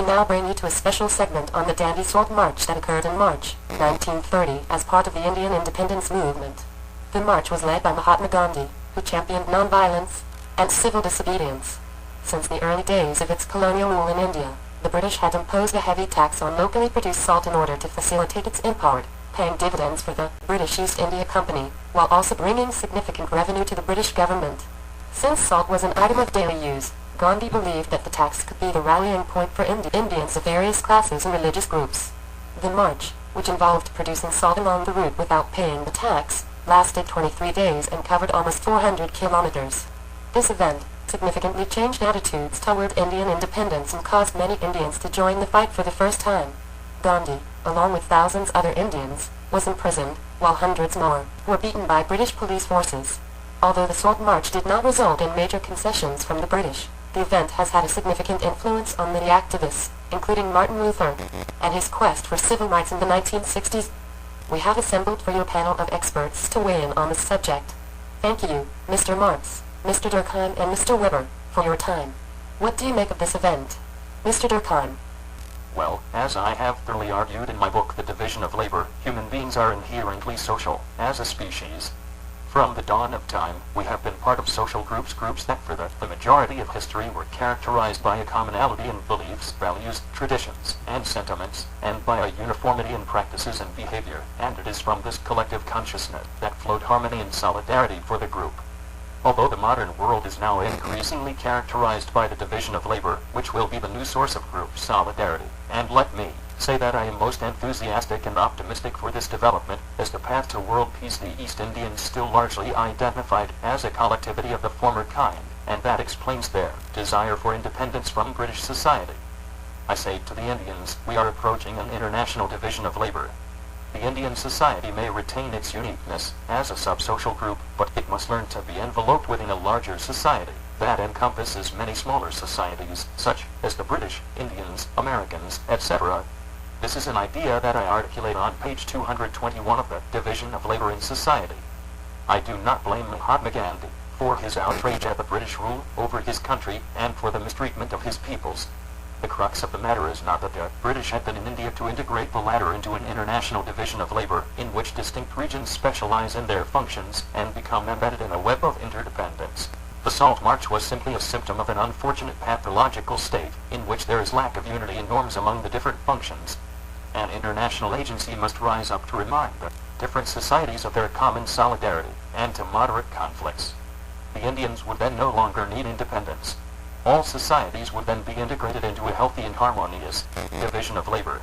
We now bring you to a special segment on the Dandi Salt March that occurred in March 1930 as part of the Indian independence movement. The march was led by Mahatma Gandhi, who championed nonviolence and civil disobedience. Since the early days of its colonial rule in India, the British had imposed a heavy tax on locally produced salt in order to facilitate its import, paying dividends for the British East India Company, while also bringing significant revenue to the British government. Since salt was an item of daily use, Gandhi believed that the tax could be the rallying point for Indians of various classes and religious groups. The march, which involved producing salt along the route without paying the tax, lasted 23 days and covered almost 400 kilometers. This event significantly changed attitudes toward Indian independence and caused many Indians to join the fight for the first time. Gandhi, along with thousands other Indians, was imprisoned, while hundreds more were beaten by British police forces. Although the Salt March did not result in major concessions from the British, the event has had a significant influence on many activists, including Martin Luther, and his quest for civil rights in the 1960s. We have assembled for you a panel of experts to weigh in on this subject. Thank you, Mr. Marx, Mr. Durkheim, and Mr. Weber, for your time. What do you make of this event? Mr. Durkheim. Well, as I have thoroughly argued in my book The Division of Labor, human beings are inherently social, as a species. From the dawn of time, we have been part of social groups that for the majority of history were characterized by a commonality in beliefs, values, traditions, and sentiments, and by a uniformity in practices and behavior, and it is from this collective consciousness that flowed harmony and solidarity for the group. Although the modern world is now increasingly characterized by the division of labor, which will be the new source of group solidarity, and let me say that I am most enthusiastic and optimistic for this development, as the path to world peace the East Indians still largely identified as a collectivity of the former kind, and that explains their desire for independence from British society. I say to the Indians, we are approaching an international division of labor. The Indian society may retain its uniqueness as a sub-social group, but it must learn to be enveloped within a larger society that encompasses many smaller societies, such as the British, Indians, Americans, etc. This is an idea that I articulate on page 221 of the Division of Labor in Society. I do not blame Mahatma Gandhi for his outrage at the British rule over his country and for the mistreatment of his peoples. The crux of the matter is not that the British had been in India to integrate the latter into an international division of labor in which distinct regions specialize in their functions and become embedded in a web of interdependence. The Salt March was simply a symptom of an unfortunate pathological state in which there is lack of unity in norms among the different functions. An international agency must rise up to remind the different societies of their common solidarity and to moderate conflicts. The Indians would then no longer need independence. All societies would then be integrated into a healthy and harmonious division of labor.